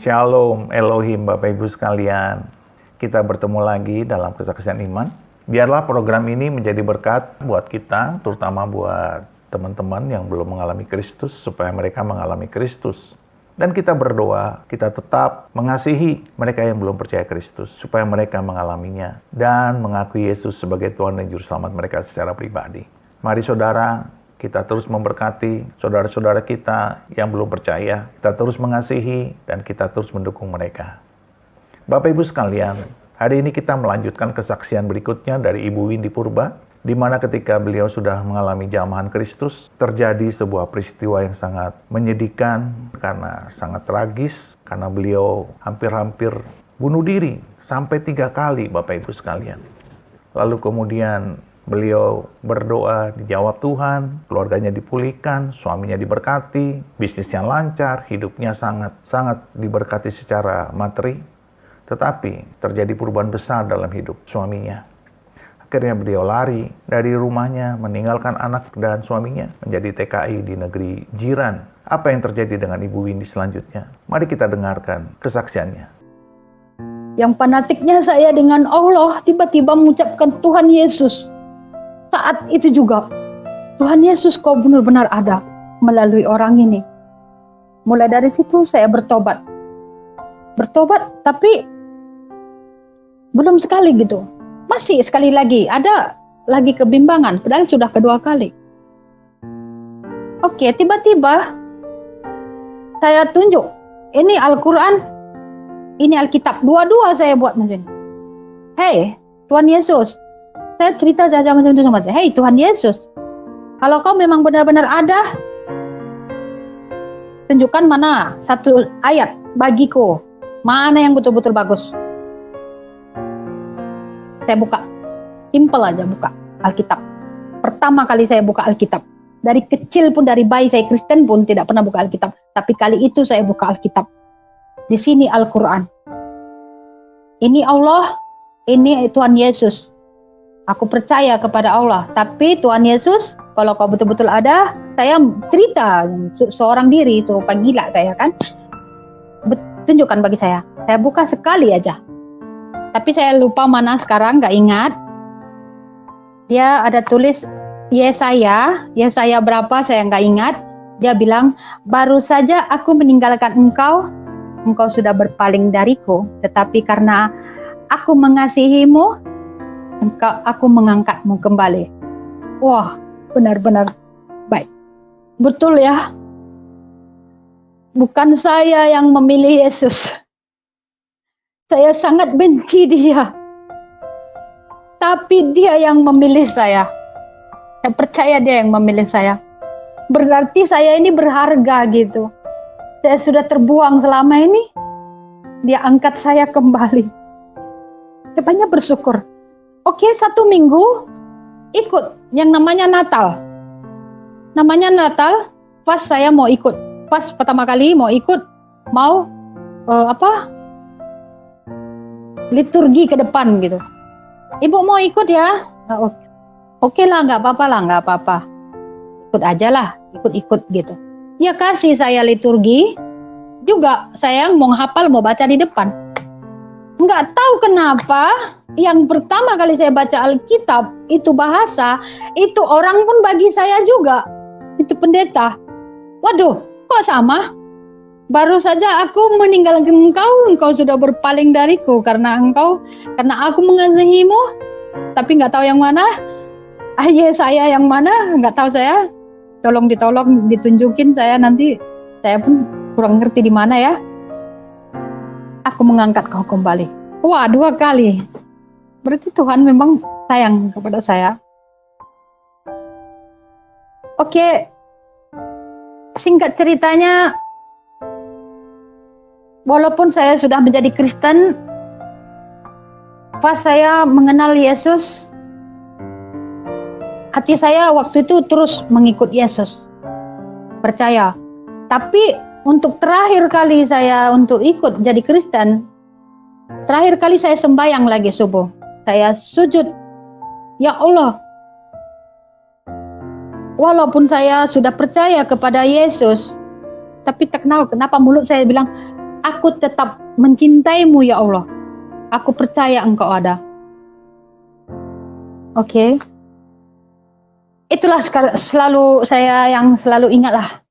Shalom Elohim Bapak Ibu sekalian. Kita bertemu lagi dalam kesaksian iman. Biarlah program ini menjadi berkat buat kita, terutama buat teman-teman yang belum mengalami Kristus, supaya mereka mengalami Kristus. Dan kita berdoa, kita tetap mengasihi mereka yang belum percaya Kristus, supaya mereka mengalaminya dan mengakui Yesus sebagai Tuhan dan Juru Selamat mereka secara pribadi. Mari saudara, kita terus memberkati saudara-saudara kita yang belum percaya. Kita terus mengasihi dan kita terus mendukung mereka. Bapak Ibu sekalian, hari ini kita melanjutkan kesaksian berikutnya dari Ibu Windy Purba, di mana ketika beliau sudah mengalami jamahan Kristus, terjadi sebuah peristiwa yang sangat menyedihkan karena sangat tragis, karena beliau hampir-hampir bunuh diri sampai 3 kali, Bapak Ibu sekalian. Lalu kemudian beliau berdoa, dijawab Tuhan, keluarganya dipulihkan, suaminya diberkati, bisnisnya lancar, hidupnya sangat diberkati secara materi. Tetapi terjadi perubahan besar dalam hidup suaminya. Akhirnya beliau lari dari rumahnya, meninggalkan anak dan suaminya, menjadi TKI di negeri jiran. Apa yang terjadi dengan Ibu Windy selanjutnya? Mari kita dengarkan kesaksiannya. Yang fanatiknya saya dengan Allah tiba-tiba mengucapkan Tuhan Yesus. Saat itu juga, Tuhan Yesus kau benar-benar ada melalui orang ini. Mulai dari situ saya bertobat. Tapi belum sekali gitu. Masih sekali lagi, ada lagi kebimbangan, padahal sudah kedua kali. Oke, tiba-tiba saya tunjuk, ini Al-Quran, ini Alkitab, dua-dua saya buat macam ini. Hei, Tuhan Yesus, saya cerita saja macam itu sama dia. Hei Tuhan Yesus, kalau kau memang benar-benar ada, tunjukkan mana satu ayat bagiku, mana yang betul-betul bagus. Saya buka, simple aja buka Alkitab. Pertama kali saya buka Alkitab. Dari kecil pun, dari bayi saya Kristen pun tidak pernah buka Alkitab. Tapi kali itu saya buka Alkitab. Di sini Al-Quran. Ini Allah, ini Tuhan Yesus. Aku percaya kepada Allah. Tapi Tuhan Yesus, kalau kau betul-betul ada, saya cerita seorang diri, itu rupa gila saya kan. Tunjukkan bagi saya. Saya buka sekali aja. Tapi saya lupa mana sekarang, nggak ingat. Dia ada tulis Yesaya berapa saya nggak ingat. Dia bilang, baru saja aku meninggalkan engkau sudah berpaling dariku. Tetapi karena aku mengasihimu, aku mengangkatmu kembali. Wah, benar-benar baik. Betul ya. Bukan saya yang memilih Yesus. Saya sangat benci dia. Tapi dia yang memilih saya. Saya percaya dia yang memilih saya. Berarti saya ini berharga gitu. Saya sudah terbuang selama ini. Dia angkat saya kembali. Saya banyak bersyukur. Oke, 1 minggu ikut yang namanya Natal. Pas saya mau ikut. Pas pertama kali mau ikut, liturgi ke depan gitu. Ibu mau ikut ya? Oke lah, nggak apa-apa. Ikut aja lah, ikut gitu. Dia kasih saya liturgi, juga saya mau hafal, mau baca di depan. Nggak tahu kenapa, yang pertama kali saya baca Alkitab, itu bahasa, itu orang pun bagi saya juga. Itu pendeta. Waduh, kok sama? Baru saja aku meninggalkan engkau sudah berpaling dariku karena aku mengasihimu, tapi nggak tahu yang mana. Saya yang mana, nggak tahu saya. Tolong ditunjukin saya nanti. Saya pun kurang ngerti di mana ya. Aku mengangkat kau kembali. Wah, 2 kali. Berarti Tuhan memang sayang kepada saya. Oke, singkat ceritanya, walaupun saya sudah menjadi Kristen, pas saya mengenal Yesus, hati saya waktu itu terus mengikut Yesus, percaya. Tapi untuk terakhir kali saya untuk ikut jadi Kristen, terakhir kali saya sembahyang lagi subuh, saya sujud, ya Allah, walaupun saya sudah percaya kepada Yesus, tapi tak tahu kenapa mulut saya bilang, Aku tetap mencintaimu ya Allah. Aku percaya Engkau ada. Oke. Itulah selalu saya yang selalu ingatlah.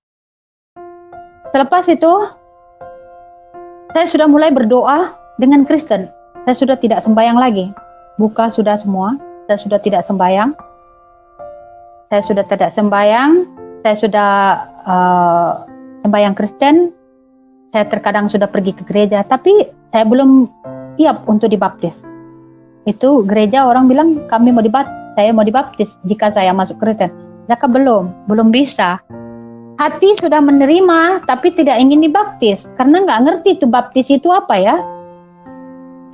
Selepas itu, saya sudah mulai berdoa dengan Kristen. Saya sudah tidak sembahyang lagi. Buka sudah semua. Saya sudah tidak sembahyang. Saya sudah tidak sembahyang. Saya sudah sembahyang Kristen. Saya terkadang sudah pergi ke gereja, tapi saya belum siap untuk dibaptis. Itu gereja orang bilang saya mau dibaptis jika saya masuk Kristen. Zaka belum bisa. Hati sudah menerima, tapi tidak ingin dibaptis karena nggak ngerti itu baptis itu apa ya,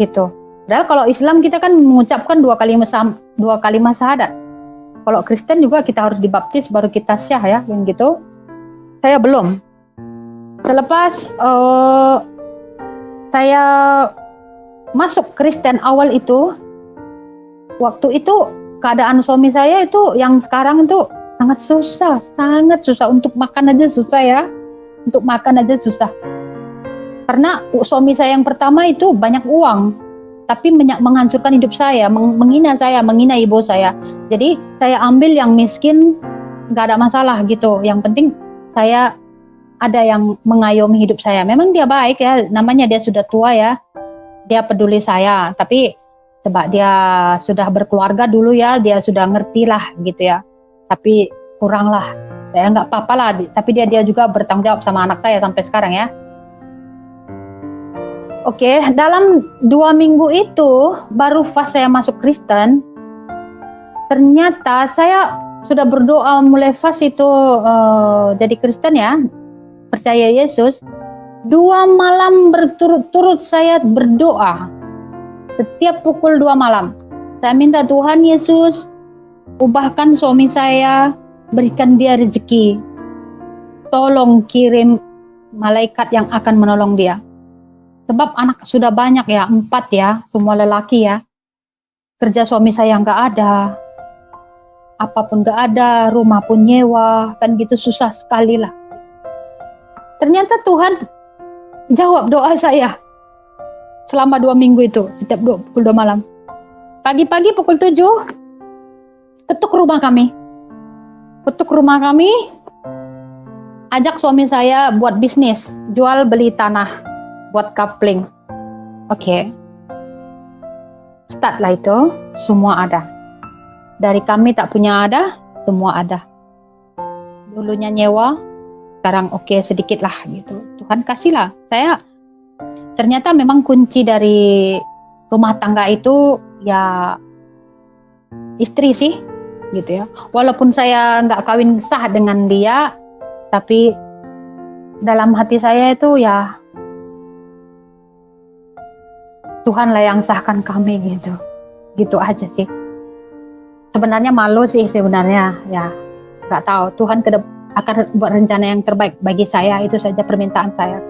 gitu. Padahal kalau Islam kita kan mengucapkan dua kalimat syahadat. Kalau Kristen juga kita harus dibaptis baru kita syah ya, yang gitu. Saya belum. Selepas saya masuk Kristen awal itu, waktu itu keadaan suami saya itu yang sekarang itu sangat susah untuk makan aja susah ya, untuk makan aja susah. Karena suami saya yang pertama itu banyak uang, tapi menghancurkan hidup saya, menghina ibu saya. Jadi saya ambil yang miskin, nggak ada masalah gitu. Yang penting saya ada yang mengayomi hidup saya. Memang dia baik ya, namanya dia sudah tua ya, dia peduli saya. Tapi sebab dia sudah berkeluarga dulu ya, dia sudah ngerti lah gitu ya. Tapi kurang lah, saya nggak apa-apa lah. Tapi dia juga bertanggung jawab sama anak saya sampai sekarang ya. Oke, dalam 2 minggu itu baru pas saya masuk Kristen. Ternyata saya sudah berdoa mulai pas itu jadi Kristen ya, percaya Yesus. 2 malam berturut-turut saya berdoa. Setiap pukul 2 malam. Saya minta Tuhan Yesus, ubahkan suami saya, berikan dia rezeki. Tolong kirim malaikat yang akan menolong dia. Sebab anak sudah banyak ya, 4 ya, semua lelaki ya. Kerja suami saya nggak ada. Apapun nggak ada, rumah pun nyewa, kan gitu susah sekali lah. Ternyata Tuhan jawab doa saya selama 2 minggu itu, setiap pukul 2 malam. Pagi-pagi pukul 7, ketuk rumah kami. Ajak suami saya buat bisnis, jual beli tanah, buat coupling. Oke. Start lah itu, semua ada. Dari kami tak punya ada, semua ada. Dulunya nyewa, sekarang oke sedikit lah gitu. Tuhan kasihlah. Saya ternyata memang kunci dari rumah tangga itu ya istri sih gitu ya. Walaupun saya nggak kawin sah dengan dia, tapi dalam hati saya itu ya Tuhanlah yang sahkan kami gitu. Gitu aja sih. Sebenarnya malu sih sebenarnya ya. Nggak tahu Tuhan akan buat rencana yang terbaik bagi saya, itu saja permintaan saya.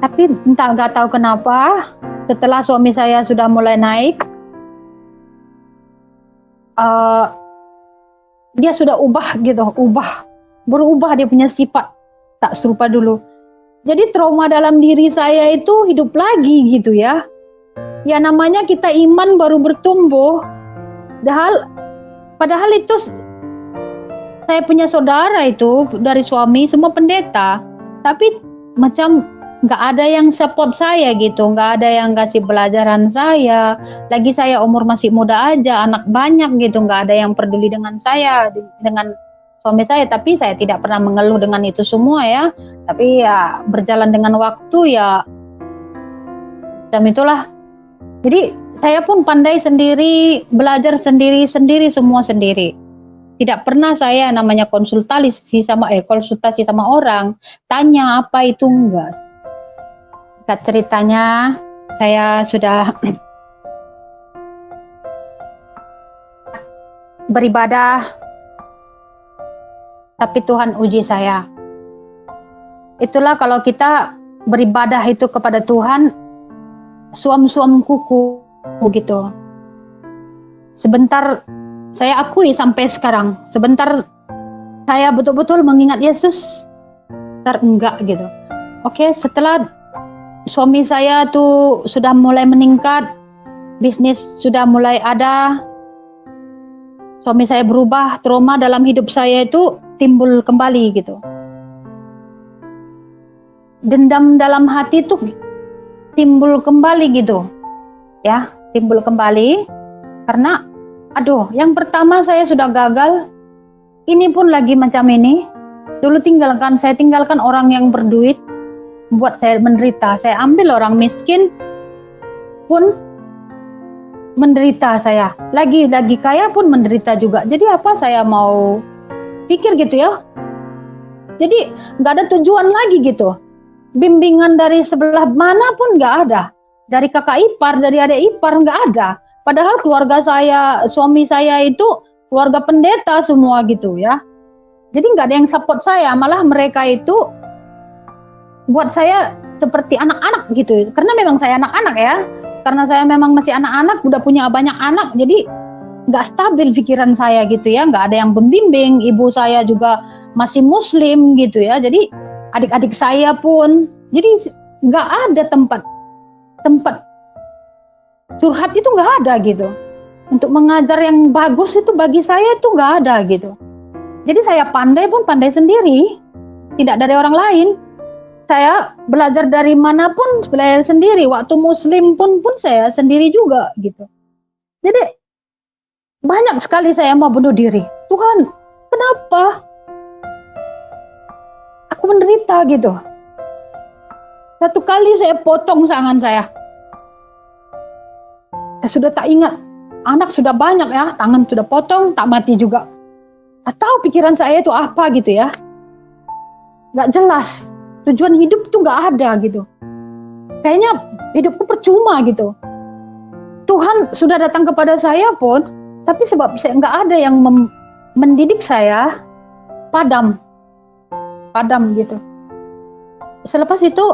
Tapi nggak tahu kenapa setelah suami saya sudah mulai naik, dia sudah berubah dia punya sifat, tak serupa dulu. Jadi trauma dalam diri saya itu hidup lagi gitu ya. Ya namanya kita iman baru bertumbuh. Padahal itu saya punya saudara itu dari suami semua pendeta, tapi macam nggak ada yang support saya gitu, nggak ada yang kasih pelajaran saya. Lagi saya umur masih muda aja, anak banyak gitu, nggak ada yang peduli dengan saya, dengan suami saya. Tapi saya tidak pernah mengeluh dengan itu semua ya. Tapi ya berjalan dengan waktu ya, macam itulah. Jadi saya pun pandai sendiri, belajar sendiri, semua sendiri. Tidak pernah saya namanya konsultasi sama orang, tanya apa itu enggak. Singkat ceritanya, saya sudah beribadah, tapi Tuhan uji saya. Itulah kalau kita beribadah itu kepada Tuhan, suam-suam kuku gitu. Sebentar, saya akui sampai sekarang, sebentar saya betul-betul mengingat Yesus, enggak gitu. Oke, setelah suami saya tuh sudah mulai meningkat, bisnis sudah mulai ada, suami saya berubah, trauma dalam hidup saya itu timbul kembali gitu. Dendam dalam hati tuh timbul kembali gitu. Ya, timbul kembali karena aduh, yang pertama saya sudah gagal, ini pun lagi macam ini. Dulu saya tinggalkan orang yang berduit, buat saya menderita. Saya ambil orang miskin pun menderita saya. Lagi kaya pun menderita juga. Jadi apa saya mau pikir gitu ya. Jadi nggak ada tujuan lagi gitu. Bimbingan dari sebelah mana pun nggak ada. Dari kakak ipar, dari adik ipar nggak ada. Padahal keluarga saya, suami saya itu keluarga pendeta semua gitu ya. Jadi nggak ada yang support saya. Malah mereka itu buat saya seperti anak-anak gitu, karena memang saya anak-anak ya, karena saya memang masih anak-anak, udah punya banyak anak, jadi nggak stabil pikiran saya gitu ya, nggak ada yang membimbing. Ibu saya juga masih muslim gitu ya, jadi adik-adik saya pun, jadi nggak ada tempat curhat itu nggak ada gitu. Untuk mengajar yang bagus itu bagi saya itu nggak ada gitu. Jadi saya pandai pun pandai sendiri, tidak dari orang lain. Saya belajar dari manapun, belajar sendiri. Waktu muslim pun saya sendiri juga gitu. Jadi banyak sekali saya mau bunuh diri. Tuhan, kenapa aku menderita gitu? Satu kali saya potong tangan saya. Saya sudah tak ingat. Anak sudah banyak ya, tangan sudah potong, tak mati juga. Tak tahu pikiran saya itu apa gitu ya. Gak jelas. Tujuan hidup tuh gak ada gitu. Kayaknya hidupku percuma gitu. Tuhan sudah datang kepada saya pun, tapi sebab saya gak ada yang mendidik saya, padam gitu. Selepas itu,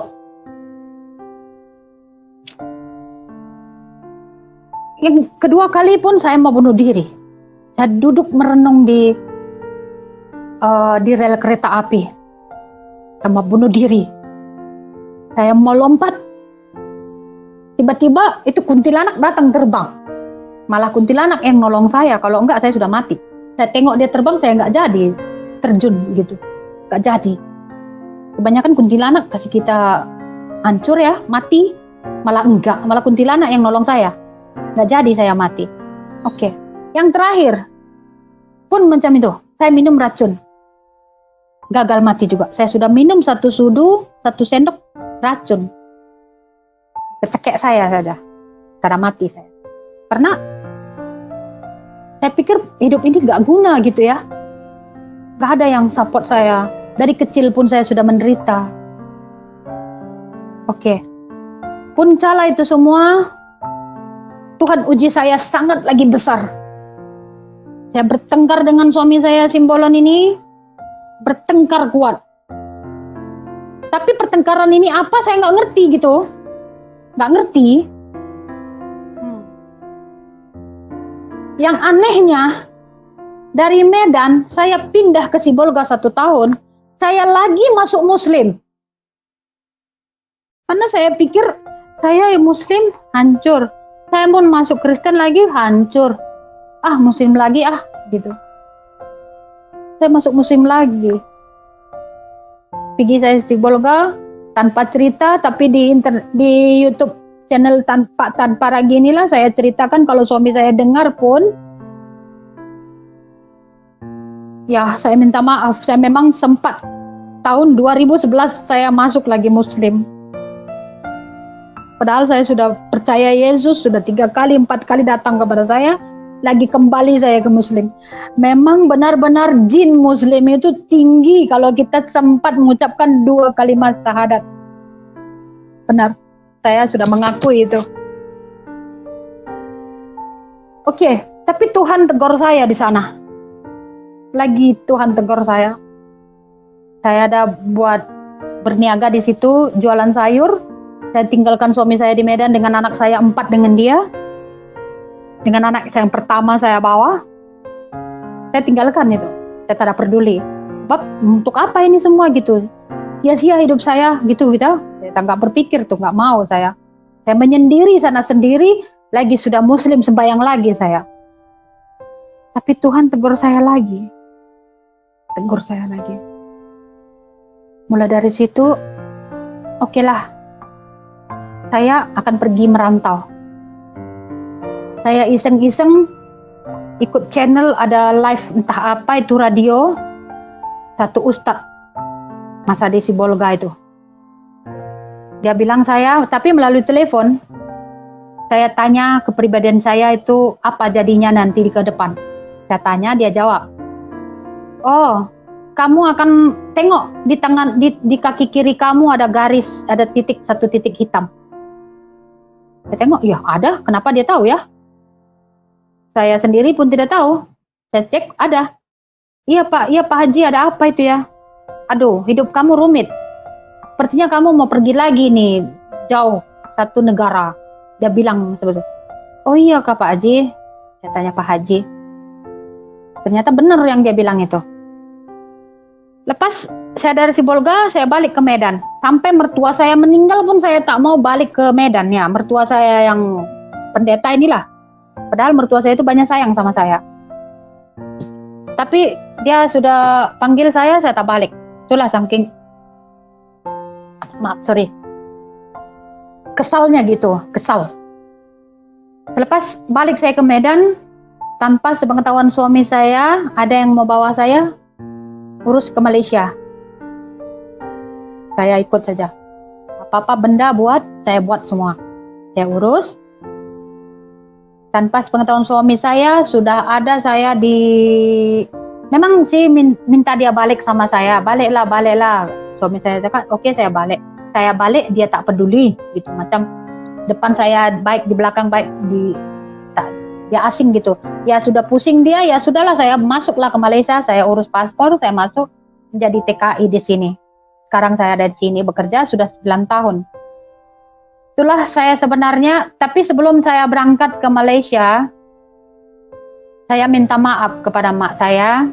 yang kedua kali pun saya mau bunuh diri. Saya duduk merenung di rel kereta api. Sama bunuh diri. Saya mau lompat. Tiba-tiba itu kuntilanak datang terbang. Malah kuntilanak yang nolong saya. Kalau enggak saya sudah mati. Saya tengok dia terbang, saya enggak jadi terjun gitu. Enggak jadi. Kebanyakan kuntilanak kasih kita hancur ya, mati. Malah enggak. Malah kuntilanak yang nolong saya. Enggak jadi saya mati. Oke. Yang terakhir pun macam itu. Saya minum racun. Gagal mati juga. Saya sudah minum 1 sudu, 1 sendok racun. Kecekek saya saja. Karena mati saya. Karena saya pikir hidup ini gak guna gitu ya. Gak ada yang support saya. Dari kecil pun saya sudah menderita. Oke. Puncala itu semua, Tuhan uji saya sangat lagi besar. Saya bertengkar dengan suami saya Simbolon ini. Bertengkar kuat. Tapi pertengkaran ini apa saya nggak ngerti gitu. Nggak ngerti. Yang anehnya, dari Medan saya pindah ke Sibolga 1 tahun, saya lagi masuk muslim. Karena saya pikir saya muslim hancur. Saya pun masuk Kristen lagi hancur. Ah, muslim lagi gitu. Saya masuk muslim lagi. Pergi saya Sibolga tanpa cerita, tapi di YouTube channel tanpa ragi inilah saya ceritakan. Kalau suami saya dengar pun, ya saya minta maaf. Saya memang sempat tahun 2011 saya masuk lagi muslim. Padahal saya sudah percaya Yesus, sudah 3 kali, 4 kali datang kepada saya. Lagi kembali saya ke muslim. Memang benar-benar jin muslim itu tinggi kalau kita sempat mengucapkan 2 kalimat syahadat. Benar, saya sudah mengakui itu. Oke, tapi Tuhan tegur saya di sana. Lagi Tuhan tegur saya. Saya ada buat berniaga di situ, jualan sayur. Saya tinggalkan suami saya di Medan dengan anak saya 4 dengan dia. Dengan anak saya yang pertama saya bawa, saya tinggalkan itu. Saya tidak peduli. Sebab untuk apa ini semua gitu. sia-sia hidup saya gitu. Saya nggak berpikir tuh, nggak mau saya. Saya menyendiri sana sendiri, lagi sudah muslim sembahyang lagi saya. Tapi Tuhan tegur saya lagi. Mulai dari situ, okelah, saya akan pergi merantau. Saya iseng-iseng ikut channel, ada live entah apa itu radio, satu ustadz, Mas Ade Sibolga itu. Dia bilang saya, tapi melalui telepon, saya tanya kepribadian saya itu apa jadinya nanti ke depan. Saya tanya, dia jawab, oh, kamu akan tengok di tangan, di kaki kiri kamu ada garis, ada satu titik hitam. Saya tengok, ya ada, kenapa dia tahu ya? Saya sendiri pun tidak tahu. Saya cek, ada. Iya Pak Haji, ada apa itu ya? Aduh, hidup kamu rumit. Sepertinya kamu mau pergi lagi nih, jauh, satu negara. Dia bilang sebetulnya, oh iya Kak Pak Haji. Saya tanya Pak Haji. Ternyata benar yang dia bilang itu. Lepas saya dari Sibolga, saya balik ke Medan. Sampai mertua saya meninggal pun saya tak mau balik ke Medan ya. Mertua saya yang pendeta inilah. Padahal mertua saya itu banyak sayang sama saya. Tapi dia sudah panggil saya tak balik. Itulah saking, kesalnya gitu, kesal. Selepas balik saya ke Medan, tanpa sepengetahuan suami saya, ada yang mau bawa saya urus ke Malaysia. Saya ikut saja. Apa-apa benda saya buat semua. Saya urus. Tanpa sepengetahuan suami saya, sudah ada saya memang sih minta dia balik sama saya. Baliklah. Suami saya kata, oke saya balik. Saya balik, dia tak peduli. Gitu, macam depan saya baik, di belakang baik, dia asing gitu. Ya sudah pusing dia, ya sudahlah saya masuklah ke Malaysia, saya urus paspor, saya masuk menjadi TKI di sini. Sekarang saya ada di sini bekerja sudah 9 tahun. Itulah saya sebenarnya, tapi sebelum saya berangkat ke Malaysia, saya minta maaf kepada mak saya.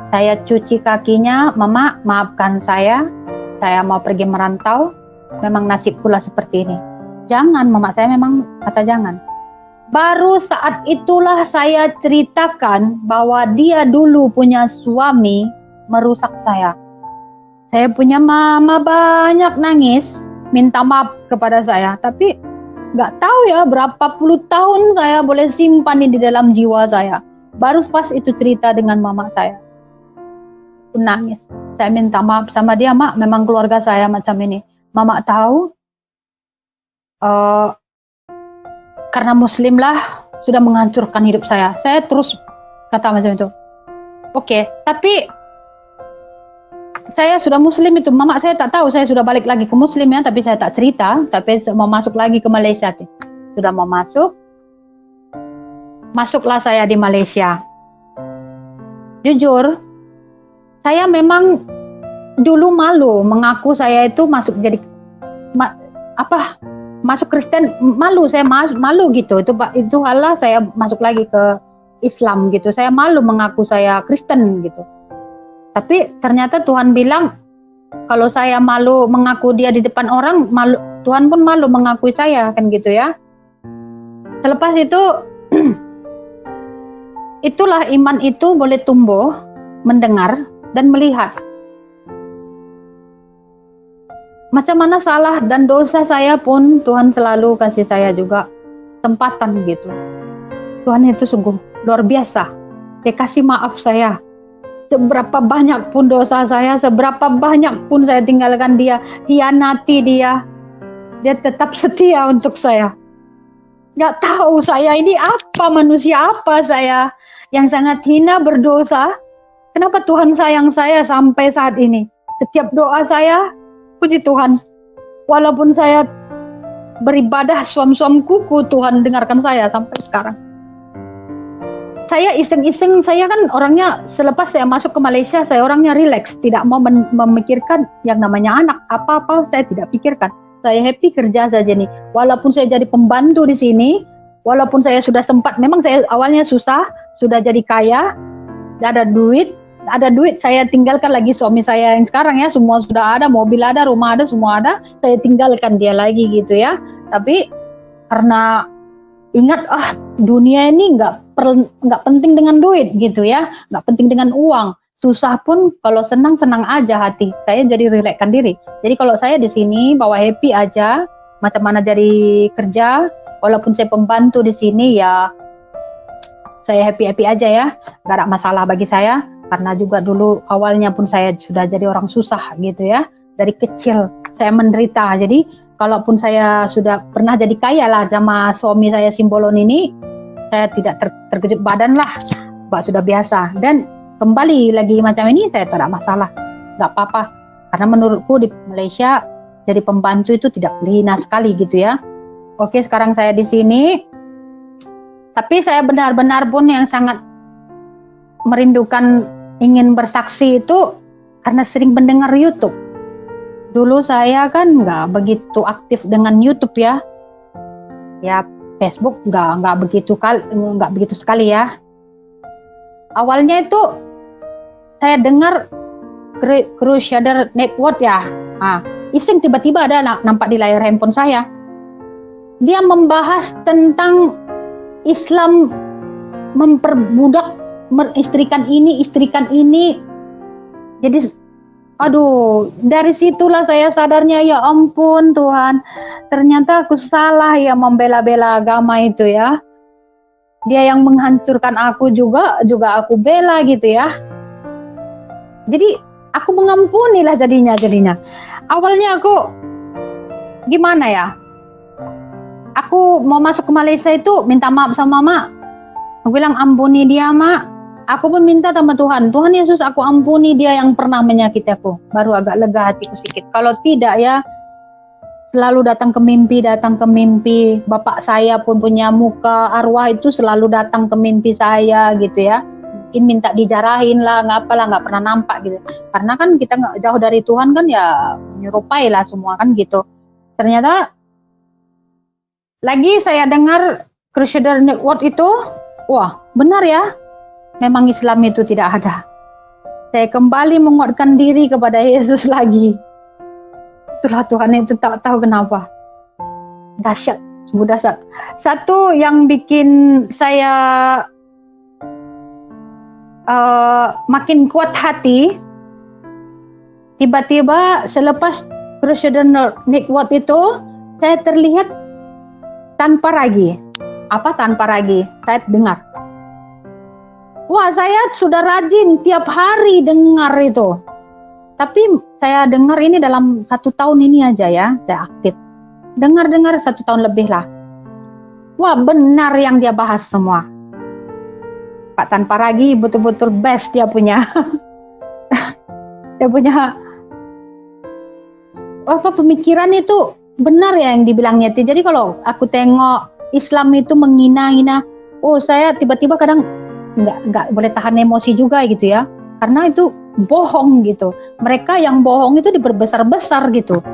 Saya cuci kakinya, Mama maafkan saya mau pergi merantau, memang nasib pula seperti ini. Jangan, Mama saya memang kata jangan. Baru saat itulah saya ceritakan bahwa dia dulu punya suami merusak saya. Saya punya mama banyak nangis, minta maaf kepada saya. Tapi nggak tahu ya berapa puluh tahun saya boleh simpan di dalam jiwa saya. Baru pas itu cerita dengan mama saya. Aku nangis. Saya minta maaf sama dia, Mak, memang keluarga saya macam ini. Mama tahu, karena muslim lah sudah menghancurkan hidup saya. Saya terus kata macam itu. Oke, tapi saya sudah muslim itu. Mama saya tak tahu saya sudah balik lagi ke muslim ya, tapi saya tak cerita. Tapi mau masuk lagi ke Malaysia tuh. Sudah mau masuklah saya di Malaysia. Jujur, saya memang dulu malu mengaku saya itu masuk jadi masuk Kristen, malu, saya malu gitu. Itu halah saya masuk lagi ke Islam gitu. Saya malu mengaku saya Kristen gitu. Tapi ternyata Tuhan bilang kalau saya malu mengaku dia di depan orang, Tuhan pun malu mengakui saya, kan gitu ya. Selepas itu itulah iman itu boleh tumbuh, mendengar dan melihat. Macam mana salah dan dosa saya pun Tuhan selalu kasih saya juga tempatan gitu. Tuhan itu sungguh luar biasa. Dia kasih maaf saya. Seberapa banyak pun dosa saya, seberapa banyak pun saya tinggalkan dia, hianati dia, dia tetap setia untuk saya. Gak tahu saya ini apa, manusia apa saya yang sangat hina berdosa. Kenapa Tuhan sayang saya sampai saat ini? Setiap doa saya, puji Tuhan, walaupun saya beribadah suam-suam kuku, Tuhan dengarkan saya sampai sekarang. Saya iseng-iseng, saya kan orangnya selepas saya masuk ke Malaysia, saya orangnya rileks, tidak mau memikirkan yang namanya anak, apa-apa saya tidak pikirkan. Saya happy kerja saja nih. Walaupun saya jadi pembantu di sini, walaupun saya sudah sempat, memang saya awalnya susah, sudah jadi kaya, tidak ada duit, ada duit saya tinggalkan lagi suami saya yang sekarang ya, semua sudah ada, mobil ada, rumah ada, semua ada, saya tinggalkan dia lagi gitu ya. Tapi karena ingat dunia ini nggak penting dengan duit gitu ya, nggak penting dengan uang. Susah pun kalau senang aja hati. Saya jadi relaxkan diri. Jadi kalau saya di sini bawa happy aja, macam mana jadi kerja, walaupun saya pembantu di sini ya saya happy aja ya, nggak ada masalah bagi saya. Karena juga dulu awalnya pun saya sudah jadi orang susah gitu ya. Dari kecil saya menderita. Jadi kalaupun saya sudah pernah jadi kaya lah sama suami saya Simbolon ini, saya tidak terkejut badan lah. Sudah biasa. Dan kembali lagi macam ini saya tidak masalah. Nggak apa-apa. Karena menurutku di Malaysia jadi pembantu itu tidak hina sekali gitu ya. Oke, sekarang saya di sini. Tapi saya benar-benar pun yang sangat merindukan ingin bersaksi itu karena sering mendengar YouTube. Dulu saya kan nggak begitu aktif dengan YouTube ya. Ya Facebook nggak begitu sekali ya. Awalnya itu saya dengar Crusader Network ya. Iseng tiba-tiba ada nampak di layar handphone saya. Dia membahas tentang Islam memperbudak, istrikan ini. Jadi dari situlah saya sadarnya, ya ampun Tuhan, ternyata aku salah ya membela-bela agama itu ya. Dia yang menghancurkan aku juga aku bela gitu ya. Jadi aku mengampunilah jadinya. Awalnya aku gimana ya? Aku mau masuk ke Malaysia itu minta maaf sama Mama. Aku bilang ampuni dia Mak. Aku pun minta sama Tuhan Yesus aku ampuni dia yang pernah menyakiti aku. Baru agak lega hatiku sedikit. Kalau tidak ya selalu datang ke mimpi. Bapak saya pun punya muka arwah itu selalu datang ke mimpi saya gitu ya. Mungkin minta dijarahin lah, nggak pernah nampak gitu. Karena kan kita nggak jauh dari Tuhan kan ya menyerupai lah semua kan gitu. Ternyata lagi saya dengar Crusader Network itu, wah benar ya, memang Islam itu tidak ada. Saya kembali menguatkan diri kepada Yesus lagi. Itulah Tuhan itu tak tahu kenapa. Dahsyat, sungguh dahsyat. Satu yang bikin saya makin kuat hati, tiba-tiba selepas Crusader Network itu, saya terlihat tanpa ragi. Apa tanpa ragi? Saya dengar. Wah, saya sudah rajin tiap hari dengar itu. Tapi saya dengar ini dalam 1 tahun ini aja ya, saya aktif. Dengar 1 tahun lebih lah. Wah, benar yang dia bahas semua. Pak Tanpa Ragi betul-betul best dia punya. Dia punya pemikiran itu benar ya yang dibilangnya. Jadi kalau aku tengok Islam itu menghina-hina, saya tiba-tiba kadang nggak boleh tahan emosi juga gitu ya. Karena itu bohong gitu. Mereka yang bohong itu diperbesar-besar gitu.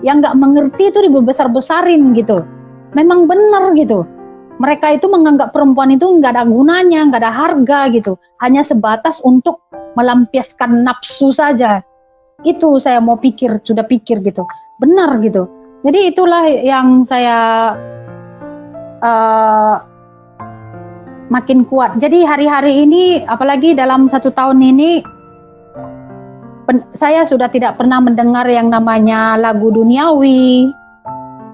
Yang nggak mengerti itu dibesar-besarin gitu. Memang benar gitu. Mereka itu menganggap perempuan itu nggak ada gunanya, nggak ada harga gitu. Hanya sebatas untuk melampiaskan nafsu saja. Itu saya sudah pikir gitu. Benar gitu. Jadi itulah yang saya makin kuat. Jadi hari-hari ini, apalagi dalam 1 tahun ini, saya sudah tidak pernah mendengar yang namanya lagu duniawi.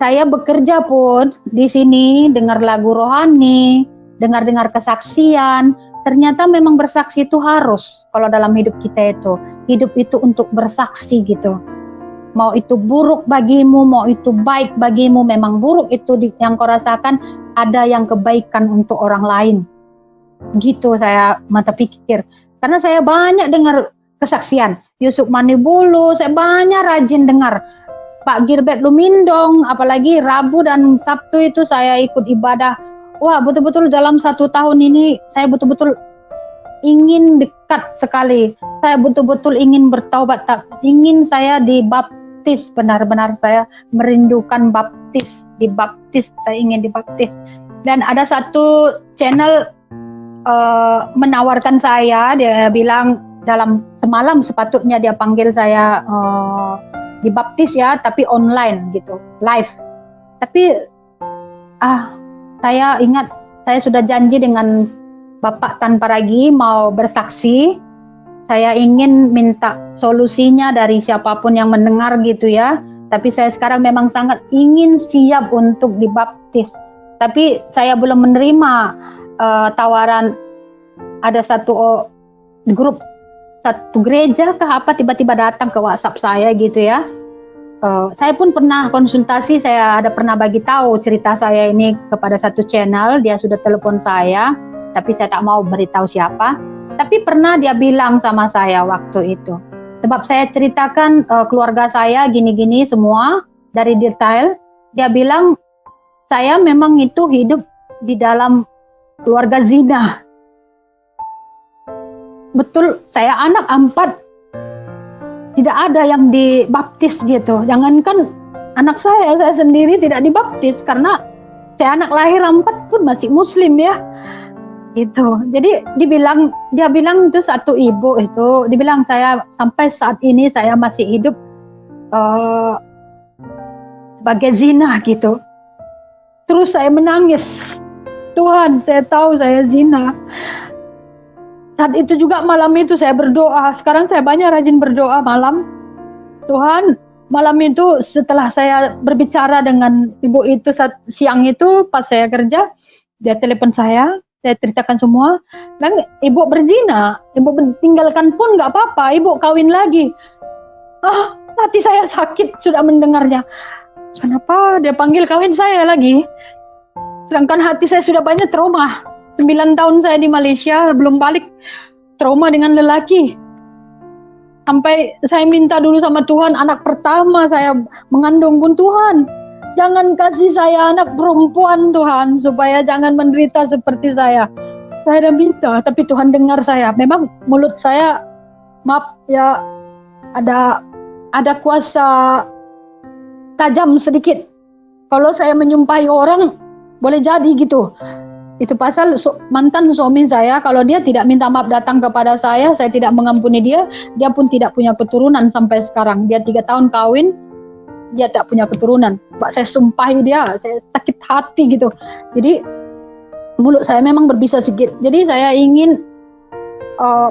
Saya bekerja pun di sini dengar lagu rohani, dengar kesaksian. Ternyata memang bersaksi itu harus kalau dalam hidup kita itu. Hidup itu untuk bersaksi gitu. Mau itu buruk bagimu, mau itu baik bagimu, memang buruk itu yang kau rasakan, ada yang kebaikan untuk orang lain. Gitu saya mata pikir. Karena saya banyak dengar kesaksian. Yusuf Manibulu, saya banyak rajin dengar. Pak Gilbert Lumindong, apalagi Rabu dan Sabtu itu saya ikut ibadah. Wah, betul-betul dalam 1 tahun ini saya betul-betul ingin dekat sekali. Saya betul-betul ingin bertaubat. Ingin saya dibaptis, benar-benar saya merindukan dibaptis. Saya ingin dibaptis. Dan ada satu channel menawarkan saya, dia bilang dalam semalam sepatutnya dia panggil saya dibaptis ya, tapi online gitu, live. Tapi saya ingat saya sudah janji dengan Bapak Tan Paragi mau bersaksi. Saya ingin minta solusinya dari siapapun yang mendengar gitu ya. Tapi saya sekarang memang sangat ingin siap untuk dibaptis. Tapi saya belum menerima tawaran ada satu grup, satu gereja kah apa tiba-tiba datang ke WhatsApp saya gitu ya. Saya pun pernah konsultasi, saya ada pernah bagi tahu cerita saya ini kepada satu channel, dia sudah telepon saya, tapi saya tak mau beritahu siapa. Tapi pernah dia bilang sama saya waktu itu, sebab saya ceritakan keluarga saya gini-gini semua dari detail, dia bilang saya memang itu hidup di dalam keluarga zina. Betul, saya anak 4, tidak ada yang dibaptis gitu. Jangankan anak saya sendiri tidak dibaptis karena saya anak lahir 4 pun masih muslim ya. Gitu. Jadi dia bilang itu satu ibu itu, dibilang saya sampai saat ini saya masih hidup sebagai zina gitu. Terus saya menangis. Tuhan, saya tahu saya zina. Saat itu juga malam itu saya berdoa. Sekarang saya banyak rajin berdoa malam. Tuhan, malam itu setelah saya berbicara dengan ibu itu siang itu pas saya kerja, dia telepon saya ceritakan semua. Dan ibu berzina, ibu tinggalkan pun nggak apa-apa, ibu kawin lagi. Hati saya sakit sudah mendengarnya. Kenapa dia panggil kawin saya lagi? Sedangkan hati saya sudah banyak trauma. 9 tahun saya di Malaysia, belum balik, trauma dengan lelaki. Sampai saya minta dulu sama Tuhan, anak pertama saya mengandung pun Tuhan, jangan kasih saya anak perempuan Tuhan, supaya jangan menderita seperti saya. Saya dah minta, tapi Tuhan dengar saya. Memang mulut saya, maaf ya, ada kuasa tajam sedikit. Kalau saya menyumpahi orang, boleh jadi gitu. Itu pasal mantan suami saya, kalau dia tidak minta maaf datang kepada saya tidak mengampuni dia pun tidak punya keturunan sampai sekarang. Dia 3 tahun kawin, dia tak punya keturunan. Saya sumpahi dia, saya sakit hati gitu. Jadi mulut saya memang berbisa sedikit. Jadi saya ingin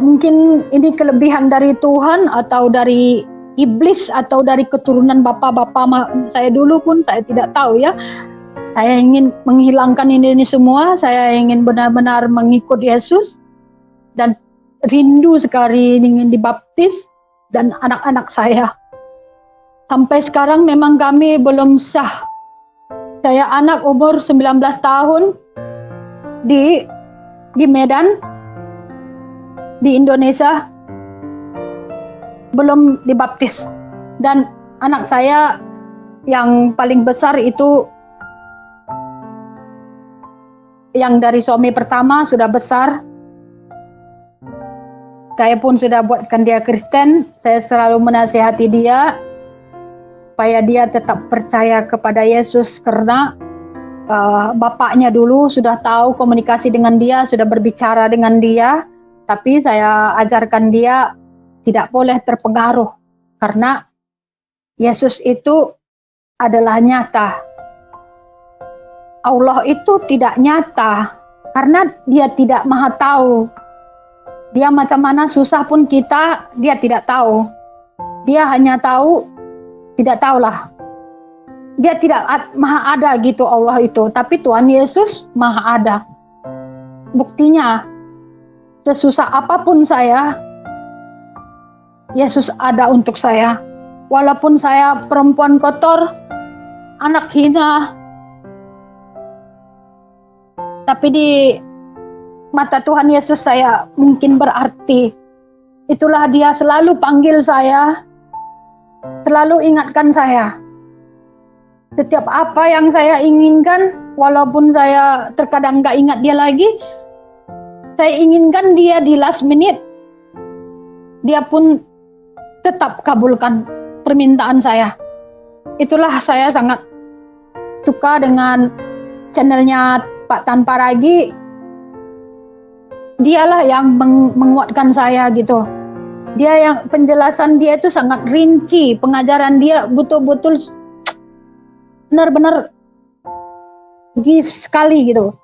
mungkin ini kelebihan dari Tuhan atau dari iblis atau dari keturunan bapak-bapak saya dulu pun saya tidak tahu ya. Saya ingin menghilangkan ini semua. Saya ingin benar-benar mengikut Yesus dan rindu sekali ingin dibaptis dan anak-anak saya. Sampai sekarang memang kami belum sah. Saya anak umur 19 tahun di Medan, di Indonesia, belum dibaptis. Dan anak saya yang paling besar itu yang dari suami pertama sudah besar. Saya pun sudah buatkan dia Kristen. Saya selalu menasihati dia supaya dia tetap percaya kepada Yesus karena bapaknya dulu sudah tahu komunikasi dengan dia, sudah berbicara dengan dia, tapi saya ajarkan dia tidak boleh terpengaruh karena Yesus itu adalah nyata. Allah itu tidak nyata karena dia tidak maha tahu. Dia macam mana susah pun kita, dia tidak tahu. Dia hanya tahu, tidak tahulah. Dia tidak maha ada gitu Allah itu. Tapi Tuhan Yesus maha ada. Buktinya, sesusah apapun saya, Yesus ada untuk saya. Walaupun saya perempuan kotor, anak hina, tapi di mata Tuhan Yesus saya mungkin berarti. Itulah dia selalu panggil saya, selalu ingatkan saya. Setiap apa yang saya inginkan, walaupun saya terkadang gak ingat dia lagi, saya inginkan dia di last minute. Dia pun tetap kabulkan permintaan saya. Itulah saya sangat suka dengan channelnya Pak Tan Paragi. Dialah yang menguatkan saya gitu. Dia yang penjelasan dia itu sangat rinci, pengajaran dia betul-betul benar-benar gis sekali gitu.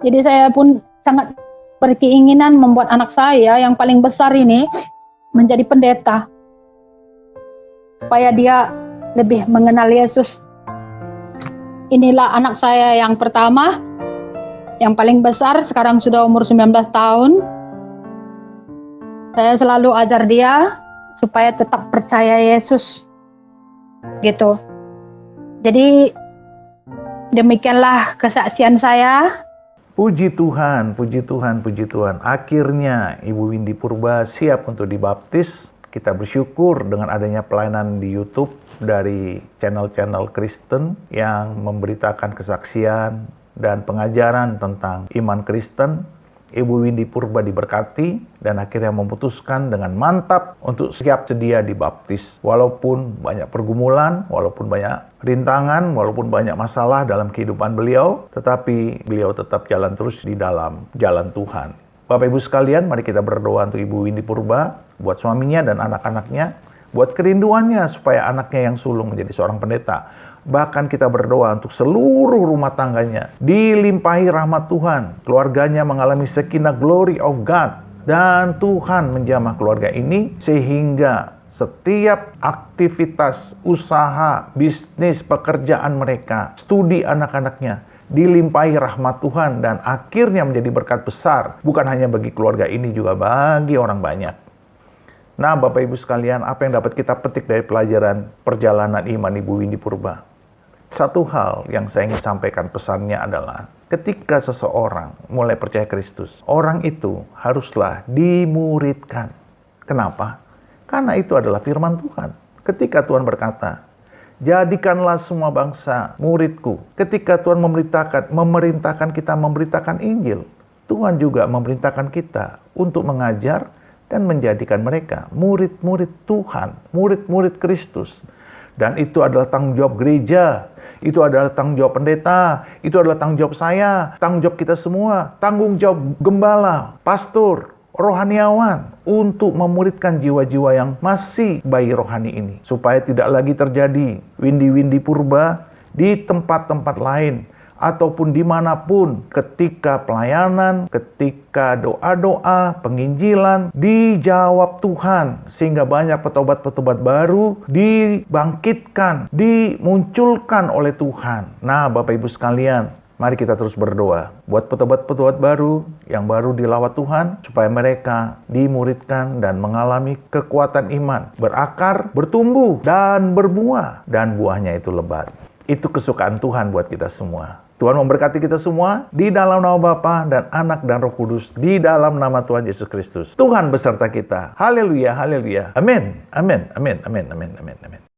Jadi saya pun sangat berkeinginan membuat anak saya yang paling besar ini menjadi pendeta, supaya dia lebih mengenal Yesus. Inilah anak saya yang pertama, yang paling besar, sekarang sudah umur 19 tahun. Saya selalu ajar dia supaya tetap percaya Yesus. Gitu. Jadi demikianlah kesaksian saya. Puji Tuhan, puji Tuhan, puji Tuhan. Akhirnya Ibu Windy Purba siap untuk dibaptis. Kita bersyukur dengan adanya pelayanan di YouTube dari channel-channel Kristen yang memberitakan kesaksian dan pengajaran tentang iman Kristen. Ibu Windy Purba diberkati dan akhirnya memutuskan dengan mantap untuk siap sedia dibaptis. Walaupun banyak pergumulan, walaupun banyak rintangan, walaupun banyak masalah dalam kehidupan beliau, tetapi beliau tetap jalan terus di dalam jalan Tuhan. Bapak Ibu sekalian, mari kita berdoa untuk Ibu Windy Purba, buat suaminya dan anak-anaknya, buat kerinduannya supaya anaknya yang sulung menjadi seorang pendeta. Bahkan kita berdoa untuk seluruh rumah tangganya dilimpahi rahmat Tuhan, keluarganya mengalami sakinah glory of God, dan Tuhan menjamah keluarga ini sehingga setiap aktivitas, usaha, bisnis, pekerjaan mereka, studi anak-anaknya dilimpahi rahmat Tuhan dan akhirnya menjadi berkat besar, bukan hanya bagi keluarga ini, juga bagi orang banyak. Nah, Bapak Ibu sekalian, apa yang dapat kita petik dari pelajaran perjalanan iman Ibu Windy Purba? Satu hal yang saya ingin sampaikan pesannya adalah ketika seseorang mulai percaya Kristus, orang itu haruslah dimuridkan. Kenapa? Karena itu adalah firman Tuhan. Ketika Tuhan berkata, jadikanlah semua bangsa muridku. Ketika Tuhan memerintahkan kita memberitakan Injil, Tuhan juga memerintahkan kita untuk mengajar dan menjadikan mereka murid-murid Tuhan, murid-murid Kristus. Dan itu adalah tanggung jawab gereja, itu adalah tanggung jawab pendeta, itu adalah tanggung jawab saya, tanggung jawab kita semua, tanggung jawab gembala, pastor, rohaniawan untuk memuridkan jiwa-jiwa yang masih bayi rohani ini. Supaya tidak lagi terjadi Windy Purba di tempat-tempat lain ataupun dimanapun ketika pelayanan, ketika doa-doa, penginjilan dijawab Tuhan sehingga banyak petobat-petobat baru dibangkitkan, dimunculkan oleh Tuhan. Nah, Bapak Ibu sekalian, mari kita terus berdoa buat petobat-petobat baru yang baru dilawat Tuhan supaya mereka dimuridkan dan mengalami kekuatan iman, berakar, bertumbuh dan berbuah, dan buahnya itu lebat. Itu kesukaan Tuhan buat kita semua. Tuhan memberkati kita semua di dalam nama Bapa dan Anak dan Roh Kudus, di dalam nama Tuhan Yesus Kristus. Tuhan beserta kita. Haleluya, haleluya. Amin. Amin. Amin. Amin. Amin. Amin. Amin.